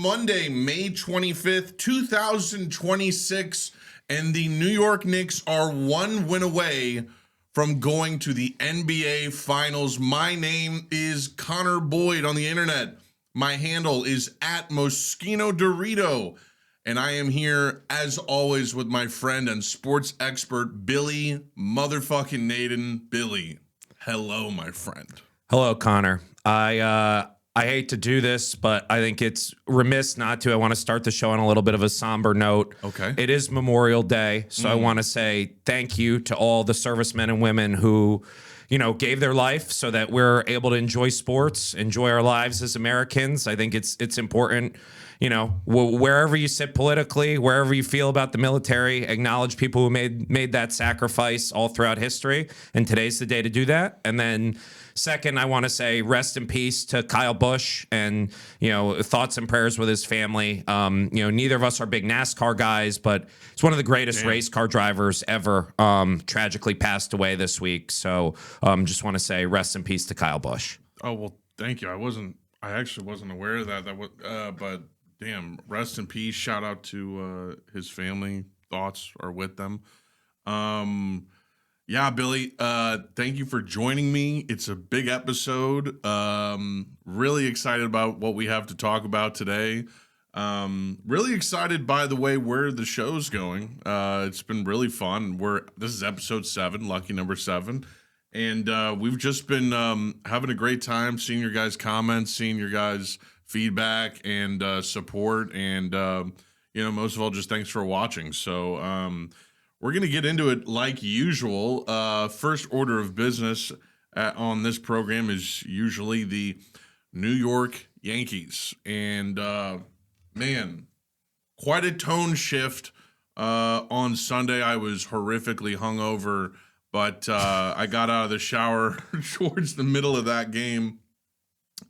Monday, May 25th, 2026, and the New York Knicks are one win away from going to the NBA Finals. My name is Connor Boyd on the internet. My handle is at Moschino Dorito, and I am here, as always, with my friend and sports expert, Billy motherfucking Nayden. Billy, hello, my friend. Hello, Connor. I hate to do this, but I think it's remiss not to. I want to start the show on a little bit of a somber note. Okay. It is Memorial Day, so I want to say thank you to all the servicemen and women who, gave their life so that we're able to enjoy sports, enjoy our lives as Americans. I think it's important, wherever you sit politically, wherever you feel about the military, acknowledge people who made that sacrifice all throughout history. And today's the day to do that. And then second, I want to say rest in peace to Kyle Busch and, thoughts and prayers with his family. Neither of us are big NASCAR guys, but it's one of the greatest race car drivers ever. Tragically passed away this week. So just want to say rest in peace to Kyle Busch. Oh, well, thank you. I actually wasn't aware of that. But damn, rest in peace. Shout out to his family. Thoughts are with them. Yeah, Billy, thank you for joining me. It's a big episode. Really excited about what we have to talk about today. Really excited, by the way, where the show's going. It's been really fun. This is episode 7, lucky number 7. And we've just been having a great time, seeing your guys' comments, seeing your guys' feedback and support. And, most of all, just thanks for watching. So, we're going to get into it like usual. First order of business on this program is usually the New York Yankees. And, man, quite a tone shift on Sunday. I was horrifically hungover, but I got out of the shower towards the middle of that game.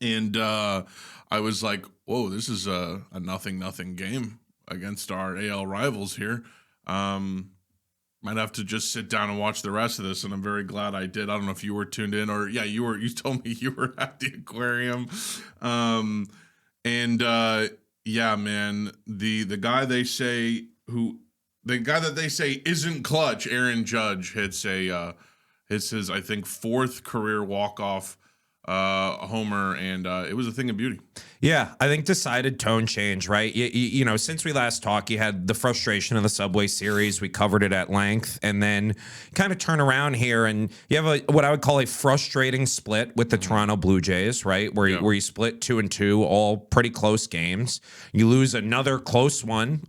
And I was like, whoa, this is a 0-0 game against our AL rivals here. Might have to just sit down and watch the rest of this, and I'm very glad I did. I don't know if you were tuned in or you told me you were at the aquarium. Yeah, man, the guy that they say isn't clutch, Aaron Judge hits his I think 4th career walk-off homer, and it was a thing of beauty. Yeah, I think decided tone change, right? Since we last talked, you had the frustration of the Subway Series. We covered it at length, and then kind of turn around here, and you have what I would call a frustrating split with the Toronto Blue Jays, right? Where you split 2-2, all pretty close games. You lose another close one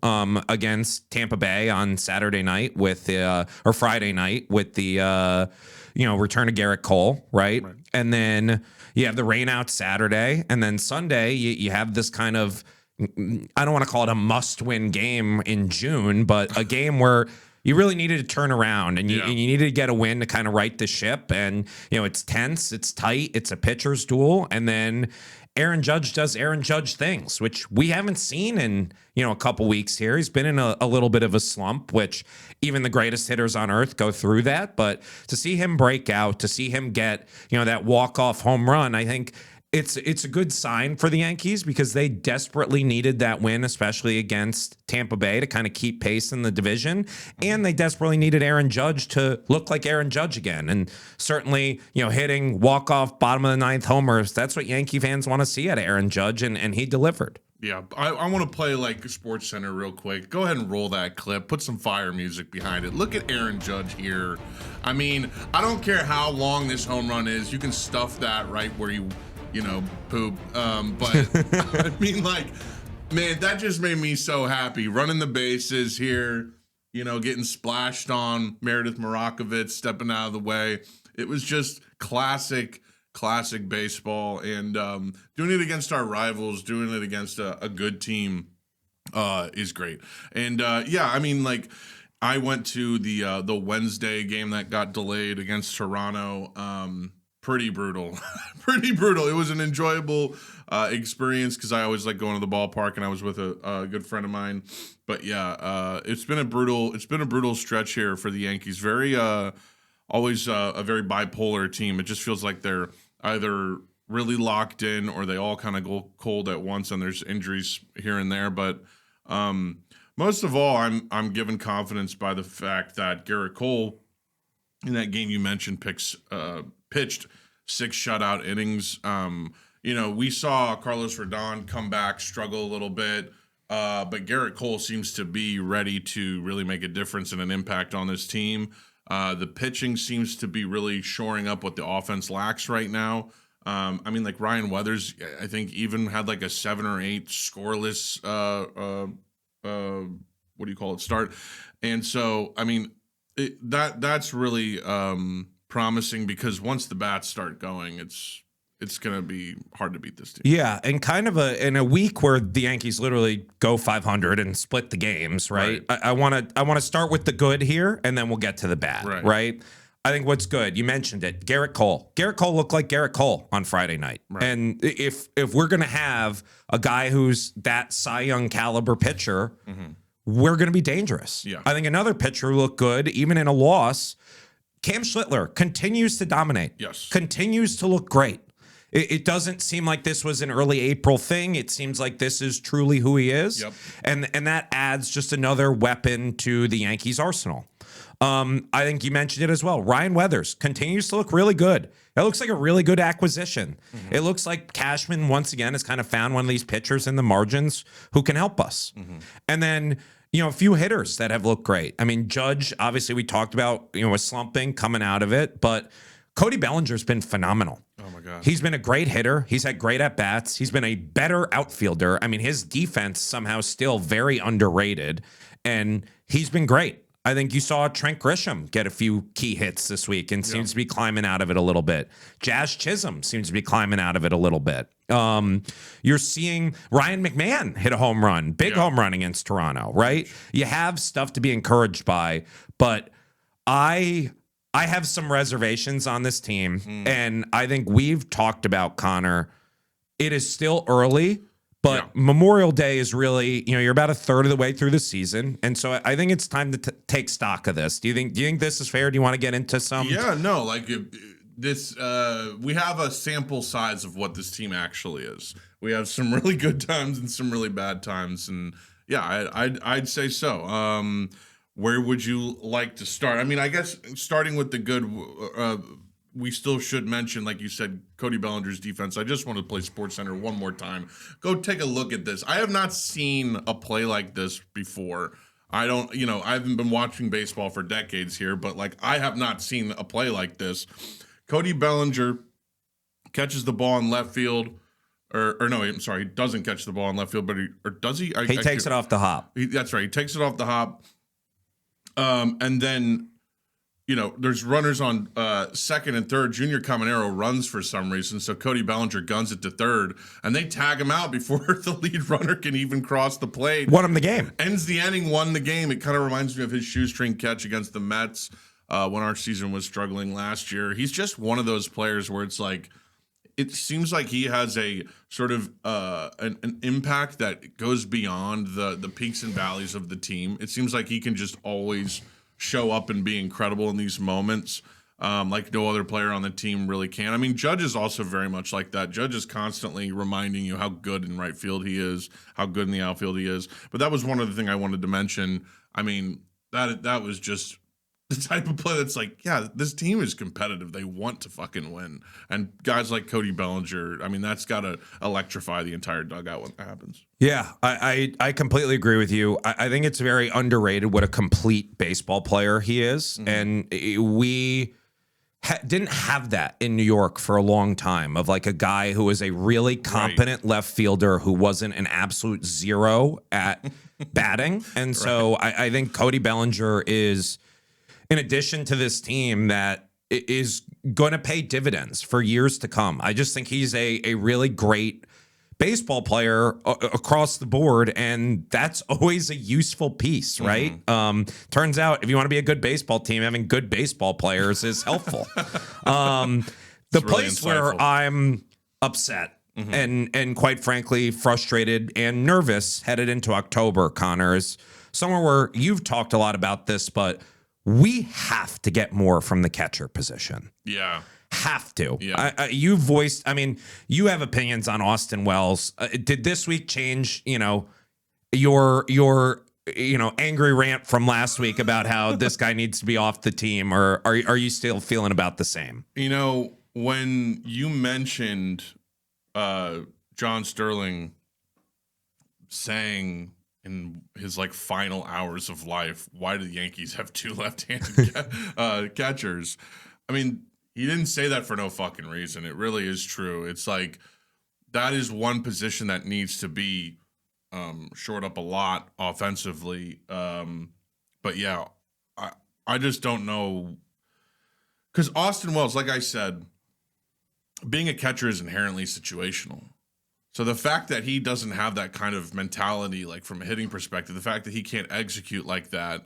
against Tampa Bay on Saturday night or Friday night with the return of Garrett Cole, right? And then you have the rain out Saturday, and then Sunday you have this kind of, I don't want to call it a must-win game in June, but a game where you really needed to turn around and you needed to get a win to kind of right the ship. And, it's tense, it's tight, it's a pitcher's duel. And then Aaron Judge does Aaron Judge things, which we haven't seen in, a couple weeks here. He's been in a little bit of a slump, which even the greatest hitters on earth go through that. But to see him break out, to see him get, that walk-off home run, I think it's a good sign for the Yankees because they desperately needed that win, especially against Tampa Bay, to kind of keep pace in the division. And they desperately needed Aaron Judge to look like Aaron Judge again. And certainly, hitting walk-off bottom of the 9th homers, that's what Yankee fans want to see at Aaron Judge, and he delivered. Yeah, I want to play like Sports Center real quick. Go ahead and roll that clip. Put some fire music behind it. Look at Aaron Judge here. I mean, I don't care how long this home run is. You can stuff that right where you poop. But I mean, like, man, that just made me so happy. Running the bases here, getting splashed on, Meredith Marakovitz stepping out of the way. It was just classic baseball, and doing it against our rivals, doing it against a good team is great. And I mean, like, I went to the Wednesday game that got delayed against Toronto. Pretty brutal. It was an enjoyable experience because I always like going to the ballpark, and I was with a good friend of mine. But yeah, it's been a brutal stretch here for the Yankees. Always a very bipolar team. It just feels like they're either really locked in, or they all kind of go cold at once, and there's injuries here and there. But most of all, I'm given confidence by the fact that Garrett Cole, in that game you mentioned, pitched 6 shutout innings. We saw Carlos Rodon come back, struggle a little bit, but Garrett Cole seems to be ready to really make a difference and an impact on this team. The pitching seems to be really shoring up what the offense lacks right now. Like Ryan Weathers, I think even had like a 7 or 8 scoreless, start. And so, that's really promising, because once the bats start going, it's going to be hard to beat this team. Yeah, and kind of in a week where the Yankees literally go 500 and split the games, right? I want to start with the good here, and then we'll get to the bad, right? I think what's good, you mentioned it, Garrett Cole. Garrett Cole looked like Garrett Cole on Friday night. Right. And if we're going to have a guy who's that Cy Young caliber pitcher, we're going to be dangerous. Yeah. I think another pitcher looked good, even in a loss. Cam Schlittler continues to dominate. Yes. Continues to look great. It doesn't seem like this was an early April thing. It seems like this is truly who he is. Yep. And that adds just another weapon to the Yankees' arsenal. I think you mentioned it as well. Ryan Weathers continues to look really good. It looks like a really good acquisition. It looks like Cashman, once again, has kind of found one of these pitchers in the margins who can help us. And then, a few hitters that have looked great. Judge, obviously, we talked about, was slumping, coming out of it. But Cody Bellinger's been phenomenal. Oh, my God. He's been a great hitter. He's had great at-bats. He's been a better outfielder. His defense somehow still very underrated. And he's been great. I think you saw Trent Grisham get a few key hits this week and seems to be climbing out of it a little bit. Jazz Chisholm seems to be climbing out of it a little bit. You're seeing Ryan McMahon hit a home run, big home run against Toronto, right? You have stuff to be encouraged by, but I have some reservations on this team, and I think we've talked about, Connor, it is still early. But Memorial Day is really, you're about a third of the way through the season. And so I think it's time to take stock of this. Do you think this is fair? Do you want to get into some? Yeah, no, we have a sample size of what this team actually is. We have some really good times and some really bad times. And yeah, I'd say so. Where would you like to start? I guess starting with the good, we still should mention, like you said, Cody Bellinger's defense. I just want to play SportsCenter one more time. Go take a look at this. I have not seen a play like this before. I haven't been watching baseball for decades here, but I have not seen a play like this. Cody Bellinger catches the ball in left field, or no, I'm sorry, he doesn't catch the ball in left field, but does he? He takes it off the hop. That's right. He takes it off the hop, and then. There's runners on second and third. Junior Caminero runs for some reason, so Cody Bellinger guns it to third, and they tag him out before the lead runner can even cross the plate. Won him the game. Ends the inning, won the game. It kind of reminds me of his shoestring catch against the Mets when our season was struggling last year. He's just one of those players where it's it seems like he has a sort of an impact that goes beyond the peaks and valleys of the team. It seems like he can just always show up and be incredible in these moments, like no other player on the team really can. Judge is also very much like that. Judge is constantly reminding you how good in right field he is, how good in the outfield he is. But that was one other thing I wanted to mention. That was just the type of play that's this team is competitive. They want to fucking win. And guys like Cody Bellinger, that's got to electrify the entire dugout when that happens. Yeah, I completely agree with you. I think it's very underrated what a complete baseball player he is. And we didn't have that in New York for a long time, of a guy who was a really competent left fielder who wasn't an absolute zero at batting. And so I think Cody Bellinger is, in addition to this team, that is going to pay dividends for years to come. I just think he's a really great baseball player across the board, and that's always a useful piece, right? Turns out if you want to be a good baseball team, having good baseball players is helpful. The really place insightful. Where I'm upset and quite frankly frustrated and nervous headed into October, Connor, is somewhere where you've talked a lot about this, but we have to get more from the catcher position. Yeah. Have to. Yeah. You voiced, I mean, you have opinions on Austin Wells. Did this week change, your angry rant from last week about how this guy needs to be off the team, or are you still feeling about the same? When you mentioned John Sterling saying in his final hours of life, why do the Yankees have two left-handed catchers? I mean, he didn't say that for no fucking reason. It really is true. It's that is one position that needs to be shored up a lot offensively. But yeah, I just don't know. Because Austin Wells, like I said, being a catcher is inherently situational. So the fact that he doesn't have that kind of mentality, from a hitting perspective, the fact that he can't execute like that,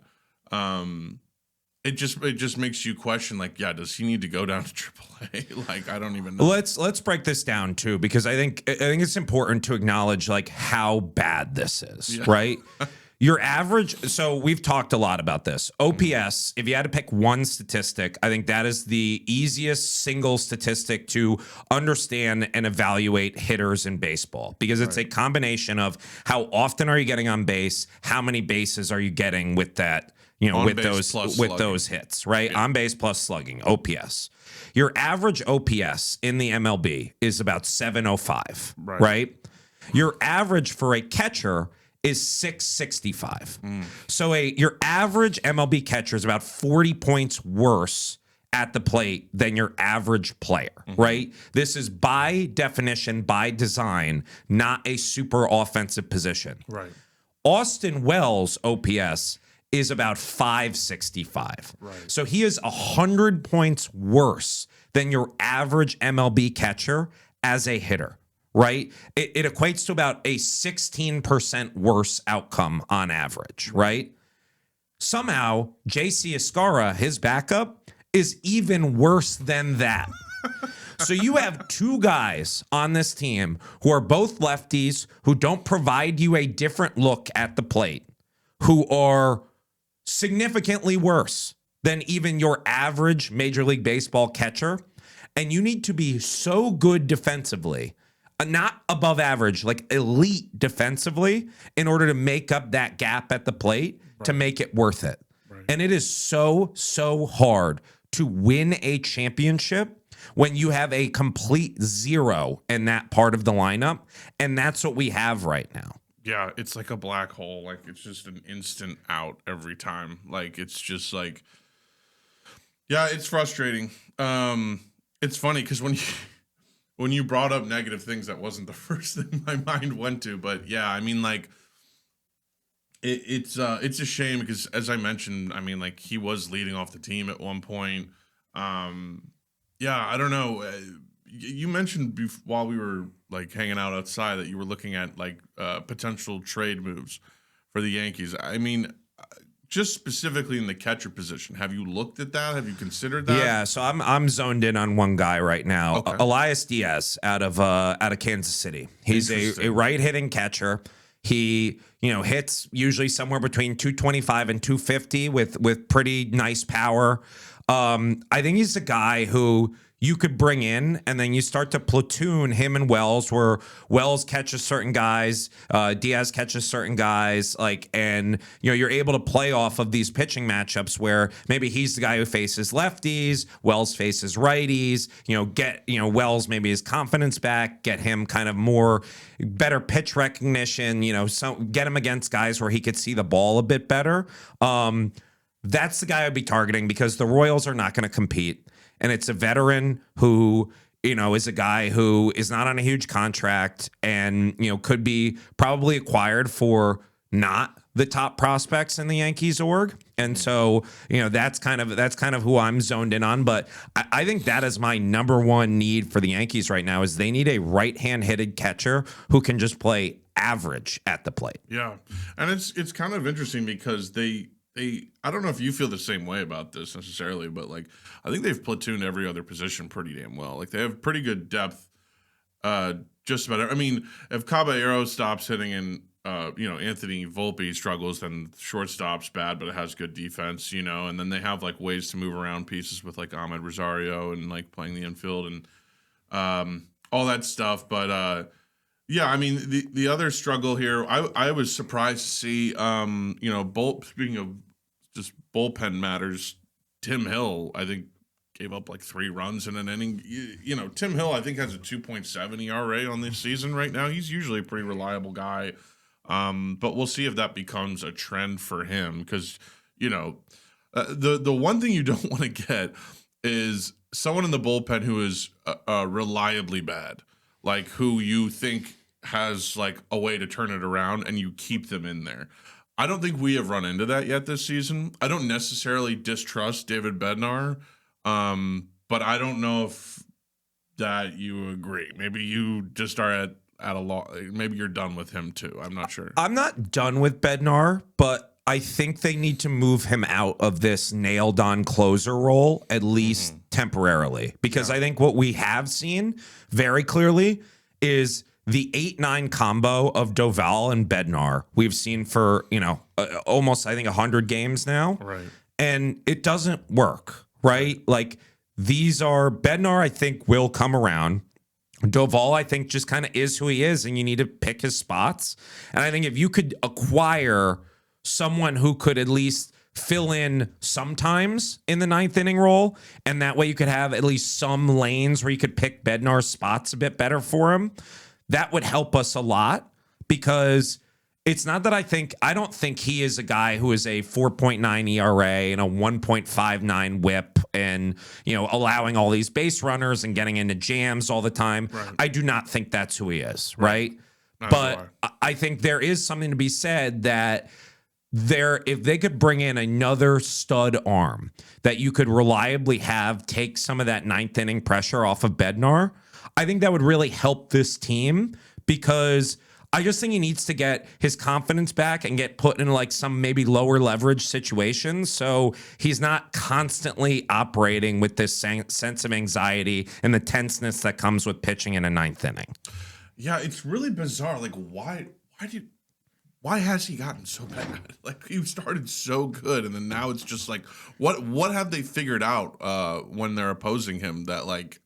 it just makes you question, does he need to go down to AAA? I don't even know. Let's break this down too, because I think it's important to acknowledge how bad this is, right? Your average, so we've talked a lot about this. OPS, if you had to pick one statistic, I think that is the easiest single statistic to understand and evaluate hitters in baseball, because it's a combination of how often are you getting on base, how many bases are you getting with that, with those hits, right? Yeah. On base plus slugging, OPS. Your average OPS in the MLB is about 705, right? Your average for a catcher is 665. So your average MLB catcher is about 40 points worse at the plate than your average player, right? This is by definition, by design, not a super offensive position. Right. Austin Wells' OPS is about 565. Right. So he is 100 points worse than your average MLB catcher as a hitter. Right? It equates to about a 16% worse outcome on average, right? Somehow, JC Escara, his backup, is even worse than that. So you have two guys on this team who are both lefties, who don't provide you a different look at the plate, who are significantly worse than even your average Major League Baseball catcher. And you need to be so good defensively, not above average, elite defensively, in order to make up that gap at the plate to make it worth it. Right. And it is so hard to win a championship when you have a complete zero in that part of the lineup. And that's what we have right now. Yeah, it's like a black hole. It's just an instant out every time. It's just yeah, it's frustrating. It's funny because when you brought up negative things, that wasn't the first thing my mind went to. But yeah, I mean, it's a shame because, as I mentioned, I mean, he was leading off the team at one point. Yeah, I don't know. You mentioned while we were hanging out outside that you were looking at potential trade moves for the Yankees. I mean, just specifically in the catcher position, have you looked at that? Have you considered that? Yeah, so I'm zoned in on one guy right now, okay. Elias Diaz out of Kansas City. He's a right-hitting catcher. He hits usually somewhere between 225 and 250 with pretty nice power. I think he's a guy who you could bring in, and then you start to platoon him and Wells, where Wells catches certain guys, Diaz catches certain guys, and you're able to play off of these pitching matchups where maybe he's the guy who faces lefties, Wells faces righties, get Wells maybe his confidence back, get him kind of more better pitch recognition, get him against guys where he could see the ball a bit better. That's the guy I'd be targeting because the Royals are not going to compete. And it's a veteran who, is a guy who is not on a huge contract and, could be probably acquired for not the top prospects in the Yankees org. And so, that's kind of who I'm zoned in on. But I think that is my number one need for the Yankees right now is they need a right-hand hitted catcher who can just play average at the plate. Yeah. And it's kind of interesting because I don't know if you feel the same way about this necessarily, but I think they've platooned every other position pretty damn well. They have pretty good depth. Just about. I mean, if Caballero stops hitting in Anthony Volpe struggles, then shortstop's bad, but it has good defense, and then they have like ways to move around pieces with like Ahmed Rosario and like playing the infield and all that stuff. But yeah, I mean the other struggle here, I was surprised to see, speaking of just bullpen matters, Tim Hill, I think, gave up like 3 runs in an inning. Tim Hill, I think, has a 2.7 ERA on this season right now. He's usually a pretty reliable guy. But we'll see if that becomes a trend for him because, the one thing you don't want to get is someone in the bullpen who is reliably bad, like who you think has like a way to turn it around and you keep them in there. I don't think we have run into that yet this season. I don't necessarily distrust David Bednar. But I don't know if that you agree. Maybe you just are at a law. Maybe you're done with him too. I'm not sure. I'm not done with Bednar, but I think they need to move him out of this nailed on closer role, at least temporarily, because I think what we have seen very clearly is the 8-9 combo of Doval and Bednar we've seen for, almost, I think, 100 games now. Right. And it doesn't work. Right? Like these are Bednar, I think, will come around. Doval, I think, just kind of is who he is, and you need to pick his spots. And I think if you could acquire someone who could at least fill in sometimes in the 9th inning role, and that way you could have at least some lanes where you could pick Bednar's spots a bit better for him, that would help us a lot because it's not that I don't think he is a guy who is a 4.9 ERA and a 1.59 whip and, allowing all these base runners and getting into jams all the time. Right. I do not think that's who he is, right? But I think there is something to be said that if they could bring in another stud arm that you could reliably have take some of that 9th inning pressure off of Bednar, I think that would really help this team because I just think he needs to get his confidence back and get put in like some maybe lower leverage situations. So he's not constantly operating with this sense of anxiety and the tenseness that comes with pitching in a 9th inning. Yeah, it's really bizarre. Like, why has he gotten so bad? Like, he started so good, and then now it's just like, what have they figured out when they're opposing him that like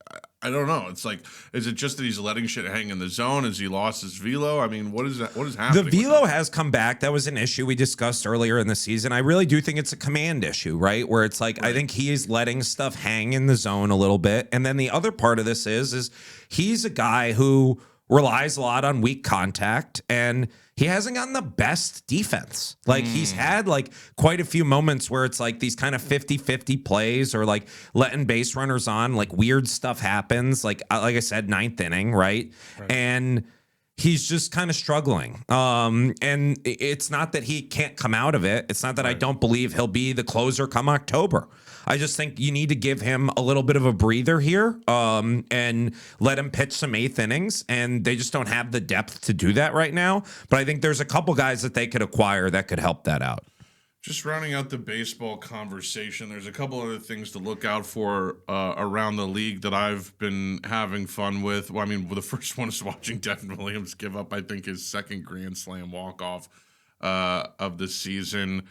I don't know. It's like, is it just that he's letting shit hang in the zone? Has he lost his velo? I mean, what is that? What is happening? The velo has come back. That was an issue we discussed earlier in the season. I really do think it's a command issue, right? Where it's like, I think he is letting stuff hang in the zone a little bit. And then the other part of this is he's a guy who relies a lot on weak contact, and he hasn't gotten the best defense. Like he's had like quite a few moments where it's like these kind of 50-50 plays or like letting base runners on, like weird stuff happens. Like I said, 9th inning, right? And he's just kind of struggling. And it's not that he can't come out of it. It's not that I don't believe he'll be the closer come October. I just think you need to give him a little bit of a breather here and let him pitch some 8th innings. And they just don't have the depth to do that right now. But I think there's a couple guys that they could acquire that could help that out. Just rounding out the baseball conversation, there's a couple other things to look out for around the league that I've been having fun with. Well, I mean, the first one is watching Devin Williams give up, I think, his 2nd Grand Slam walk-off of the season.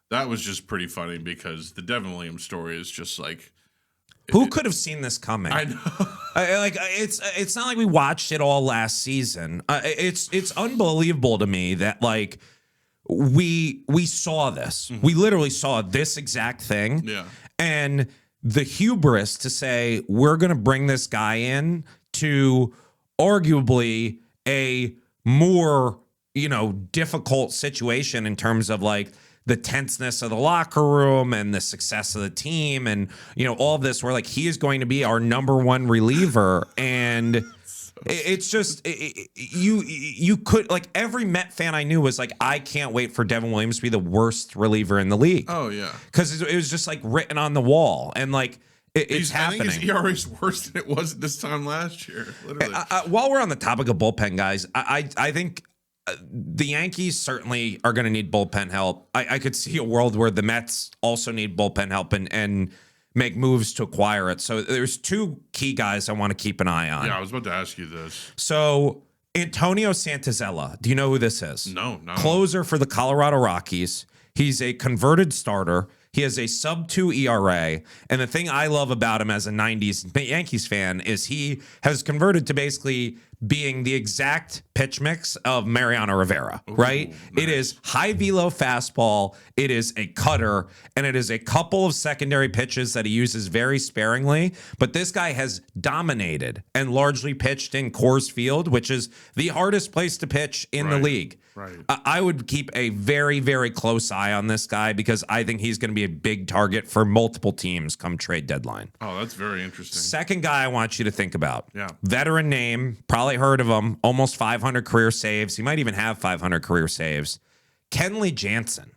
That was just pretty funny because the Devin Williams story is just like, who could have seen this coming? I know. It's not like we watched it all last season. It's unbelievable to me that like we saw this. We literally saw this exact thing. Yeah. And the hubris to say we're going to bring this guy in to arguably a more, difficult situation in terms of like the tenseness of the locker room and the success of the team and, all of this where like he is going to be our number 1 reliever. And it's just you could like every Met fan I knew was like, I can't wait for Devin Williams to be the worst reliever in the league. Oh, yeah. Because it was just like written on the wall. And like it's happening. I think his ERA is worse than it was this time last year. Literally. While we're on the topic of bullpen guys, I think the Yankees certainly are going to need bullpen help. I could see a world where the Mets also need bullpen help and make moves to acquire it. So there's 2 key guys I want to keep an eye on. Yeah, I was about to ask you this. So Antonio Santazella. Do you know who this is? No. Closer for the Colorado Rockies. He's a converted starter. He has a sub-2 ERA. And the thing I love about him as a 90s Yankees fan is he has converted to basically being the exact pitch mix of Mariano Rivera, right? Nice. It is high velo fastball, it is a cutter, and it is a couple of secondary pitches that he uses very sparingly. But this guy has dominated and largely pitched in Coors Field, which is the hardest place to pitch in the league. Right. I would keep a very, very close eye on this guy because I think he's going to be a big target for multiple teams come trade deadline. Oh, that's very interesting. Second guy I want you to think about. Yeah. Veteran name, probably heard of him, almost 500 career saves. He might even have 500 career saves. Kenley Jansen.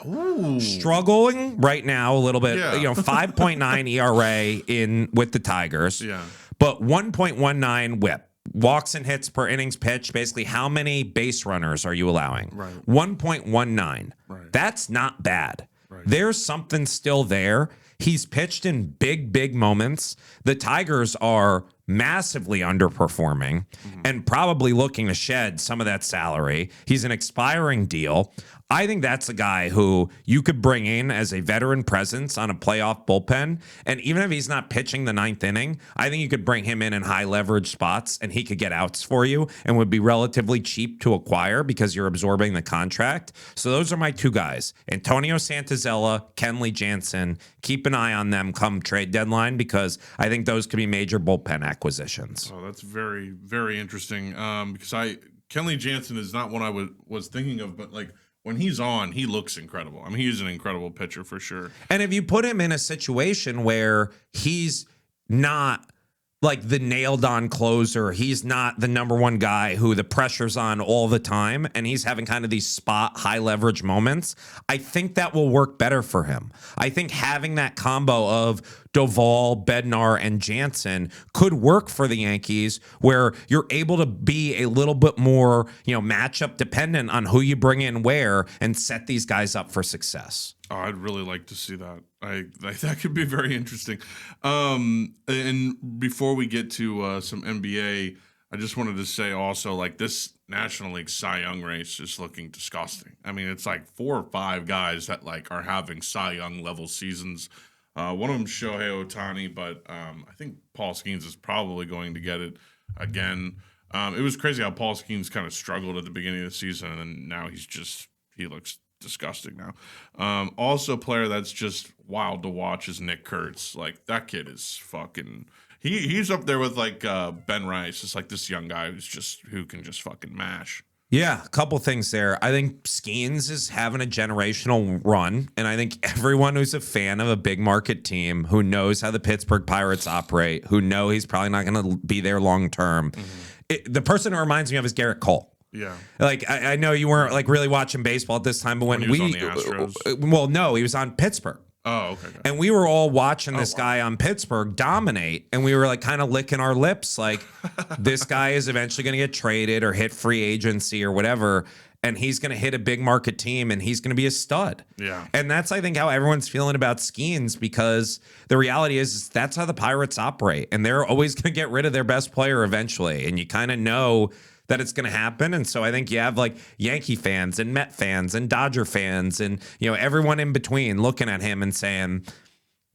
Ooh. Struggling right now a little bit, 5.9 ERA in with the Tigers. Yeah. But 1.19 whip. Walks and hits per innings pitched. Basically, how many base runners are you allowing? Right. 1.19. Right. That's not bad. Right. There's something still there. He's pitched in big moments. The Tigers are massively underperforming and probably looking to shed some of that salary. He's an expiring deal. I think that's a guy who you could bring in as a veteran presence on a playoff bullpen. And even if he's not pitching the ninth inning, I think you could bring him in high leverage spots and he could get outs for you and would be relatively cheap to acquire because you're absorbing the contract. So those are my two guys, Antonio Santazella, Kenley Jansen. Keep an eye on them come trade deadline because I think those could be major bullpen acquisitions. Oh, that's very, very interesting. Because Kenley Jansen is not one I was thinking of, but like when he's on, he looks incredible. I mean, he's an incredible pitcher for sure. And if you put him in a situation where he's not like the nailed on closer, he's not the number one guy who the pressure's on all the time, and he's having kind of these spot high leverage moments, I think that will work better for him. I think having that combo of Doval, Bednar, and Jansen could work for the Yankees where you're able to be a little bit more, matchup dependent on who you bring in where and set these guys up for success. Oh, I'd really like to see that. That could be very interesting. And before we get to some NBA, I just wanted to say also, like, this National League Cy Young race is looking disgusting. I mean, it's like 4 or 5 guys that like are having Cy Young level seasons. One of them Shohei Ohtani, but I think Paul Skeens is probably going to get it again. It was crazy how Paul Skeens kind of struggled at the beginning of the season, and now he looks disgusting now. Also, a player that's just wild to watch is Nick Kurtz. Like, that kid is fucking. He's up there with like Ben Rice. It's like this young guy who can just fucking mash. Yeah, a couple things there. I think Skeens is having a generational run, and I think everyone who's a fan of a big market team who knows how the Pittsburgh Pirates operate, who know he's probably not going to be there long term. The person who reminds me of is Garrett Cole. Yeah. Like, I know you weren't like really watching baseball at this time, but when he was on the Astros? Well, no, he was on Pittsburgh. Oh, okay. And we were all watching this guy on Pittsburgh dominate, and we were like kind of licking our lips like this guy is eventually going to get traded or hit free agency or whatever, and he's going to hit a big market team and he's going to be a stud. Yeah. And that's, I think, how everyone's feeling about Skeens, because the reality is that's how the Pirates operate, and they're always going to get rid of their best player eventually, and you kind of know that it's going to happen. And so I think you have like Yankee fans and Met fans and Dodger fans and, everyone in between looking at him and saying,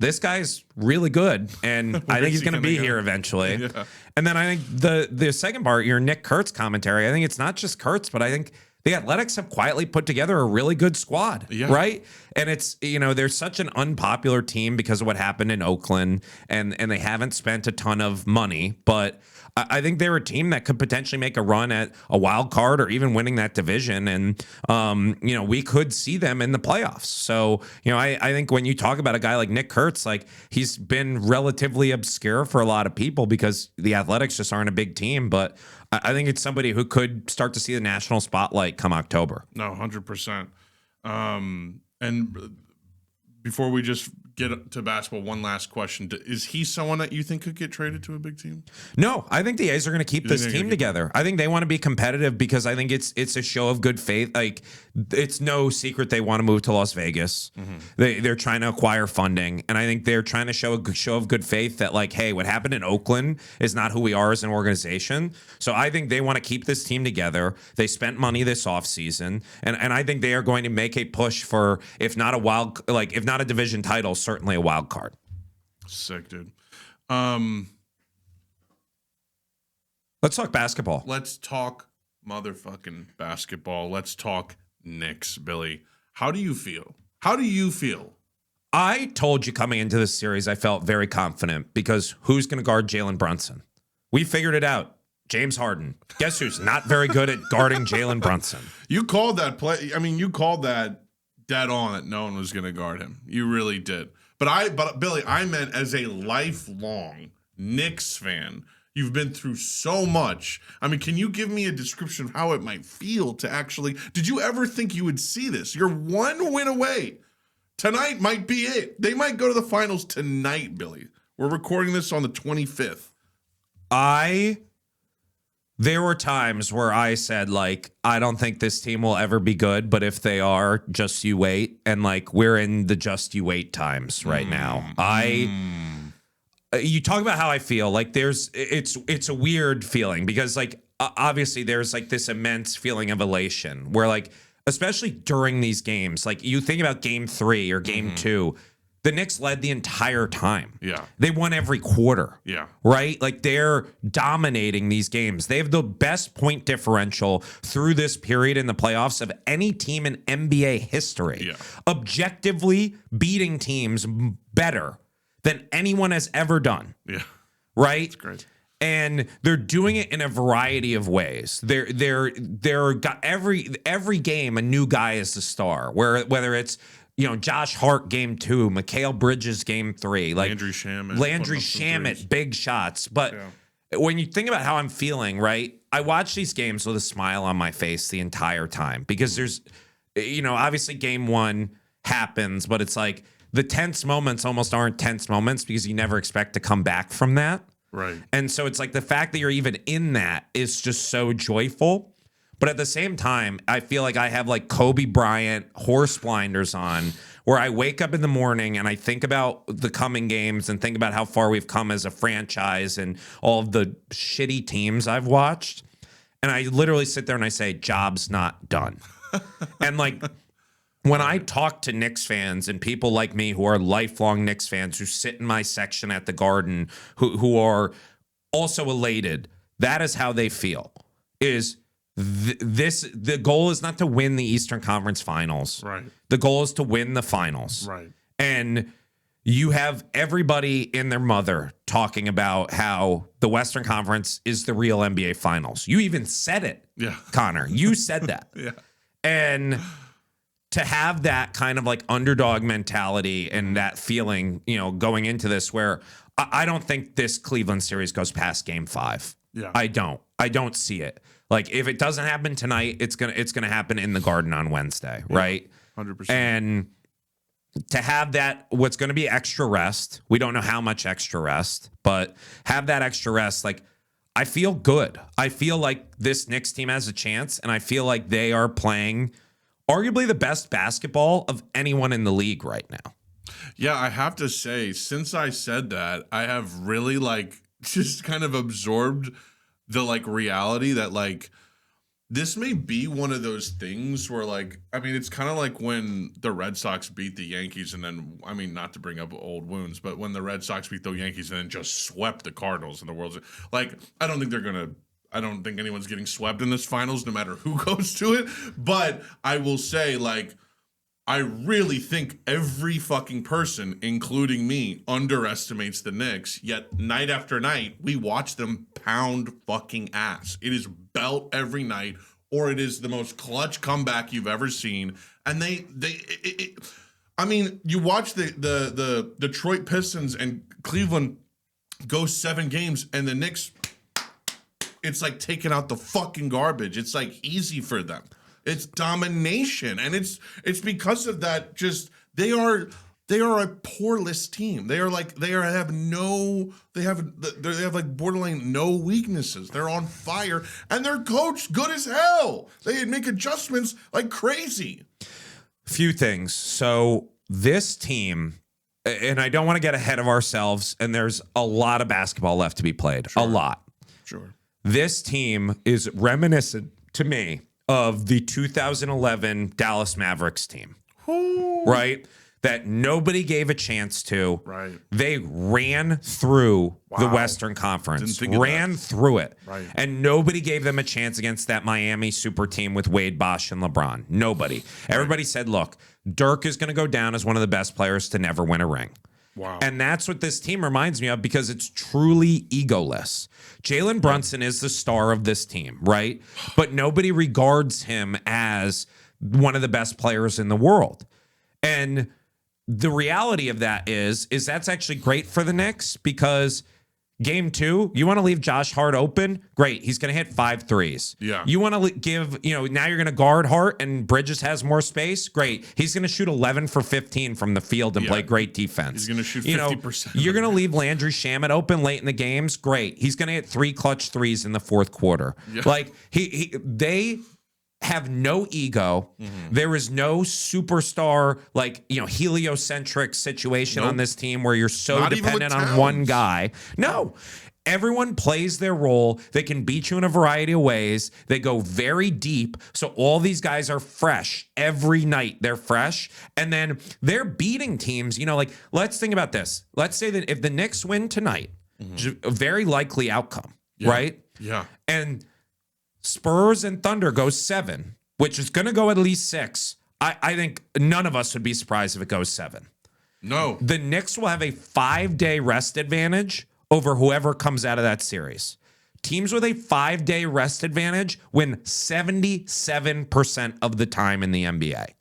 this guy's really good. And I think he's going to be here eventually. Yeah. And then I think the second part, your Nick Kurtz commentary, I think it's not just Kurtz, but I think the Athletics have quietly put together a really good squad, right? And it's, they're such an unpopular team because of what happened in Oakland, and they haven't spent a ton of money, but I think they're a team that could potentially make a run at a wild card or even winning that division. And, we could see them in the playoffs. So, I think when you talk about a guy like Nick Kurtz, like he's been relatively obscure for a lot of people because the Athletics just aren't a big team. But I think it's somebody who could start to see the national spotlight come October. No, 100%. And before we just get to basketball, one last question. Is he someone that you think could get traded to a big team? No, I think the A's are going to keep this team together. I think they want to be competitive because I think it's a show of good faith. Like, it's no secret they want to move to Las Vegas. They're trying to acquire funding, and I think they're trying to show a show of good faith that, like, hey, what happened in Oakland is not who we are as an organization. So I think they want to keep this team together. They spent money this offseason, and I think they are going to make a push for, if not a division title, certainly a wild card. Sick, dude. Let's talk basketball. Let's talk motherfucking basketball. Let's talk Knicks, Billy. How do you feel? I told you coming into this series, I felt very confident because who's going to guard Jalen Brunson? We figured it out. James Harden. Guess who's not very good at guarding Jalen Brunson? You called that play. I mean, you called that dead on that no one was going to guard him. You really did. But Billy, I meant as a lifelong Knicks fan, you've been through so much. I mean, can you give me a description of how it might feel to actually, did you ever think you would see this? You're one win away. Tonight might be it. They might go to the finals tonight, Billy. We're recording this on the 25th. There were times where I said, like, I don't think this team will ever be good, but if they are, just you wait. And, like, we're in the just you wait times right now. You talk about how I feel. Like, it's a weird feeling because, like, obviously there's, like, this immense feeling of elation where, like, especially during these games, like, you think about game 3 or game 2, the Knicks led the entire time. Yeah. They won every quarter. Yeah. Right? Like, they're dominating these games. They have the best point differential through this period in the playoffs of any team in NBA history. Yeah. Objectively beating teams better than anyone has ever done. Yeah. Right? That's great. And they're doing it in a variety of ways. They're got every game a new guy is the star. Whether it's, you know, Josh Hart game 2, Mikal Bridges game 3, like Landry Shamet, big shots. But when you think about how I'm feeling, right? I watch these games with a smile on my face the entire time because there's, you know, obviously game 1 happens, but it's like the tense moments almost aren't tense moments because you never expect to come back from that. Right. And so it's like the fact that you're even in that is just so joyful. But at the same time, I feel like I have like Kobe Bryant horse blinders on where I wake up in the morning and I think about the coming games and think about how far we've come as a franchise and all of the shitty teams I've watched. And I literally sit there and I say, job's not done. And like, when I talk to Knicks fans and people like me who are lifelong Knicks fans who sit in my section at the Garden, who are also elated, that is how they feel. The goal is not to win the Eastern Conference Finals. Right. The goal is to win the finals. Right. And you have everybody in their mother talking about how the Western Conference is the real NBA Finals. You even said it, Connor. You said that. And to have that kind of like underdog mentality and that feeling, you know, going into this where I don't think this Cleveland series goes past game 5. Yeah. I don't see it. Like, if it doesn't happen tonight, it's gonna happen in the Garden on Wednesday, right? 100%. And to have that, what's going to be extra rest, we don't know how much extra rest, but have that extra rest, like, I feel good. I feel like this Knicks team has a chance, and I feel like they are playing arguably the best basketball of anyone in the league right now. Yeah, I have to say, since I said that, I have really like just kind of absorbed the like reality that like this may be one of those things where like, I mean, it's kind of like when the Red Sox beat the Yankees and then, I mean, not to bring up old wounds, but when the Red Sox beat the Yankees and then just swept the Cardinals in the World Series. Like, I don't think anyone's getting swept in this finals no matter who goes to it. But I will say, like, I really think every fucking person, including me, underestimates the Knicks. Yet night after night, we watch them pound fucking ass. It is belt every night, or it is the most clutch comeback you've ever seen. And I mean, you watch the Detroit Pistons and Cleveland go 7 games, and the Knicks, it's like taking out the fucking garbage. It's like easy for them. It's domination, and it's because of that. Just they are They are a poreless team. They have like borderline no weaknesses. They're on fire, and they're coached good as hell. They make adjustments like crazy. Few things. So this team, and I don't want to get ahead of ourselves, and there's a lot of basketball left to be played. Sure. A lot. Sure. This team is reminiscent to me of the 2011 Dallas Mavericks team. Ooh. Right? That nobody gave a chance to. Right. They ran through the Western Conference. Ran through it. Right. And nobody gave them a chance against that Miami super team with Wade, Bosh, and LeBron. Nobody. Everybody said, look, Dirk is going to go down as one of the best players to never win a ring. Wow. And that's what this team reminds me of because it's truly egoless. Jalen Brunson is the star of this team, right? But nobody regards him as one of the best players in the world. And the reality of that is that's actually great for the Knicks because game 2, you want to leave Josh Hart open? Great. He's going to hit 5 threes. Yeah. You want to give, now you're going to guard Hart and Bridges has more space? Great. He's going to shoot 11 for 15 from the field and play great defense. He's going to shoot 50%. You're going to leave Landry Shamet open late in the games? Great. He's going to hit 3 clutch threes in the fourth quarter. Yeah. Like, they have no ego. Mm-hmm. There is no superstar, heliocentric situation on this team where you're so dependent on one guy. No. Everyone plays their role. They can beat you in a variety of ways. They go very deep. So all these guys are fresh. Every night they're fresh. And then they're beating teams. Let's think about this. Let's say that if the Knicks win tonight, a very likely outcome, right? Yeah. And Spurs and Thunder goes 7, which is going to go at least 6. I think none of us would be surprised if it goes 7. No. The Knicks will have a 5-day rest advantage over whoever comes out of that series. Teams with a 5-day rest advantage win 77% of the time in the NBA.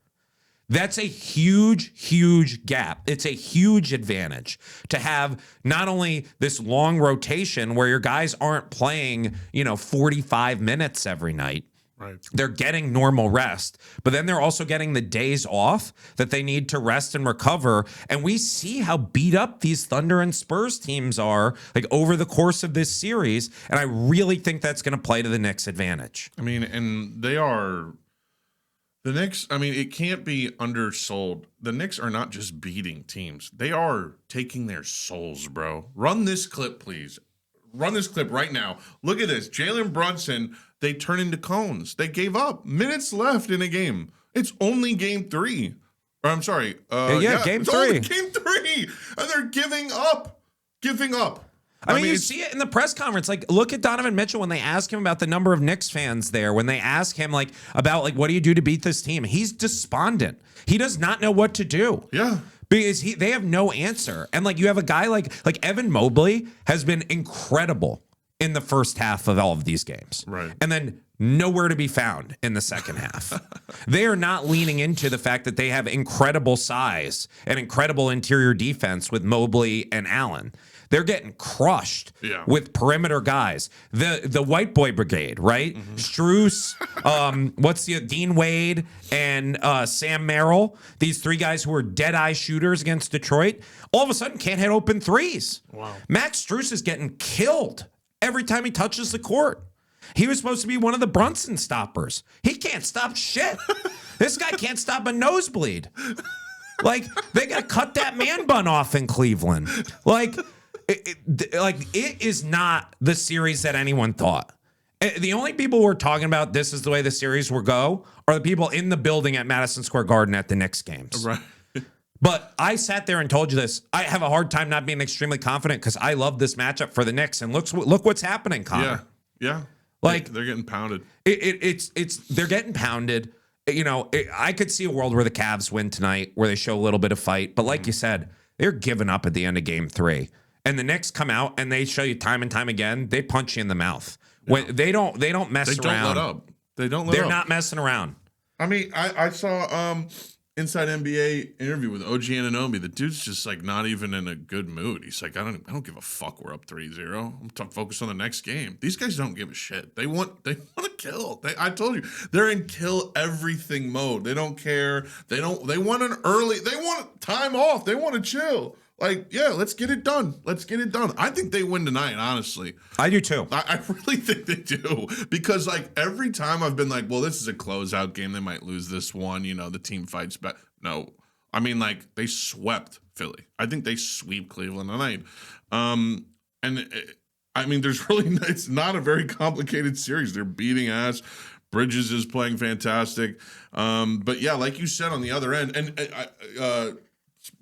That's a huge, huge gap. It's a huge advantage to have not only this long rotation where your guys aren't playing, 45 minutes every night. Right. They're getting normal rest, but then they're also getting the days off that they need to rest and recover. And we see how beat up these Thunder and Spurs teams are over the course of this series. And I really think that's going to play to the Knicks' advantage. I mean, and they are... The Knicks, it can't be undersold. The Knicks are not just beating teams. They are taking their souls, bro. Run this clip, please. Run this clip right now. Look at this. Jalen Brunson, they turn into cones. They gave up. Minutes left in a game. It's only game 3. Or I'm sorry. Game 3. Only game 3. And they're giving up. Giving up. I mean, you see it in the press conference. Look at Donovan Mitchell when they ask him about the number of Knicks fans there. When they ask him, about what do you do to beat this team? He's despondent. He does not know what to do. Yeah. Because they have no answer. And, you have a guy like Evan Mobley has been incredible in the first half of all of these games. Right. And then nowhere to be found in the second half. They are not leaning into the fact that they have incredible size and incredible interior defense with Mobley and Allen. They're getting crushed with perimeter guys. The white boy brigade, right? Mm-hmm. Strus, Dean Wade and Sam Merrill. These 3 guys who are dead-eye shooters against Detroit, all of a sudden can't hit open threes. Wow. Max Strus is getting killed every time he touches the court. He was supposed to be one of the Brunson stoppers. He can't stop shit. This guy can't stop a nosebleed. They got to cut that man bun off in Cleveland. It is not the series that anyone thought. The only people who are talking about this is the way the series will go are the people in the building at Madison Square Garden at the Knicks games. Right. But I sat there and told you this. I have a hard time not being extremely confident because I love this matchup for the Knicks. And look what's happening, Connor. Yeah. They're getting pounded. They're getting pounded. I could see a world where the Cavs win tonight, where they show a little bit of fight. But like you said, they're giving up at the end of game 3. And the Knicks come out and they show you time and time again, they punch you in the mouth. When they don't mess around. They don't let up. They're not messing around. I saw Inside NBA interview with OG Anunoby. The dude's just like not even in a good mood. He's like, I don't give a fuck. We're up 3-0. I'm focused on the next game. These guys don't give a shit. They want to kill. I told you, they're in kill everything mode. They don't care. They want they want time off. They want to chill. Like, yeah, let's get it done. Let's get it done. I think they win tonight, honestly. I do too. I really think they do. Because, like, every time I've been like, well, this is a closeout game. They might lose this one. You know, the team fights back. No. I mean, like, they swept Philly. I think they sweep Cleveland tonight. I mean, it's not a very complicated series. They're beating ass. Bridges is playing fantastic. But, yeah, like you said on the other end, and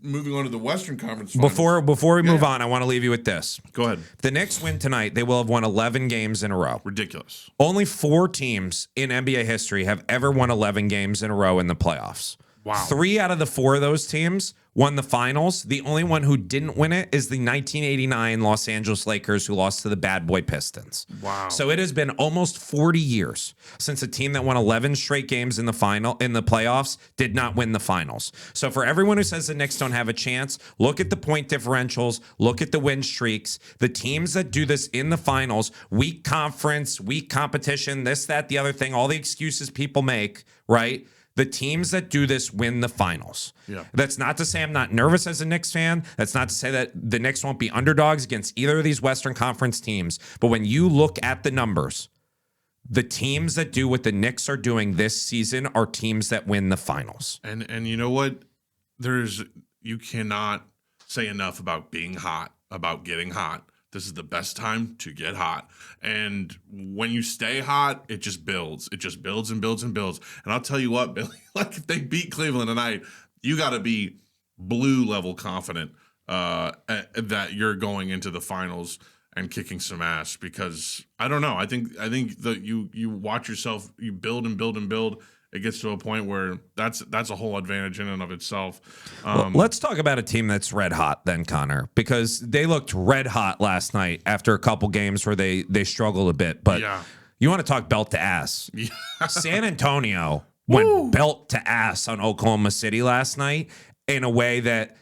moving on to the Western Conference Finals. Before we move on, I want to leave you with this. Go ahead. The Knicks win tonight. They will have won 11 games in a row. Ridiculous. Only 4 teams in NBA history have ever won 11 games in a row in the playoffs. Wow. 3 out of the 4 of those teams won the finals. The only one who didn't win it is the 1989 Los Angeles Lakers, who lost to the Bad Boy Pistons. Wow. So it has been almost 40 years since a team that won 11 straight games in the playoffs did not win the finals. So for everyone who says the Knicks don't have a chance, look at the point differentials, look at the win streaks. The teams that do this in the finals, weak conference, weak competition, this, that, the other thing, all the excuses people make, right? The teams that do this win the finals. Yeah. That's not to say I'm not nervous as a Knicks fan. That's not to say that the Knicks won't be underdogs against either of these Western Conference teams. But when you look at the numbers, the teams that do what the Knicks are doing this season are teams that win the finals. And you know what? You cannot say enough about being hot, about getting hot. This is the best time to get hot. And when you stay hot, it just builds. It just builds and builds and builds. And I'll tell you what, Billy, like if they beat Cleveland tonight, you got to be blue level confident that you're going into the finals and kicking some ass, because I don't know. I think that you watch yourself, you build and build and build. It gets to a point where that's a whole advantage in and of itself. Well, let's talk about a team that's red hot then, Connor, because they looked red hot last night after a couple games where they struggled a bit. But you want to talk belt to ass. Yeah. San Antonio went belt to ass on Oklahoma City last night in a way that,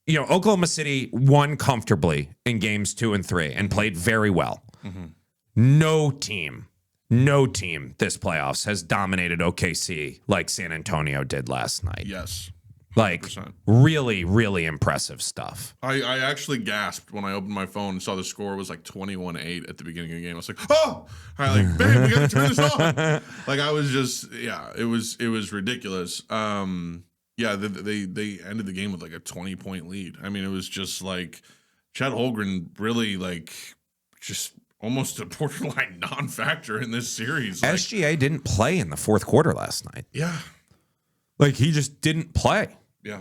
you know, Oklahoma City won comfortably in games 2 and 3 and played very well. Mm-hmm. No team this playoffs has dominated OKC like San Antonio did last night. Yes. 100%. Like, really, really impressive stuff. I actually gasped when I opened my phone and saw the score was like 21-8 at the beginning of the game. I was like, oh! Babe, we got to turn this on. Like, I was just, it was ridiculous. They ended the game with like a 20-point lead. I mean, it was just like Chet Holmgren really like just almost a borderline non-factor in this series. Like, SGA didn't play in the fourth quarter last night. Yeah. Like, he just didn't play. Yeah.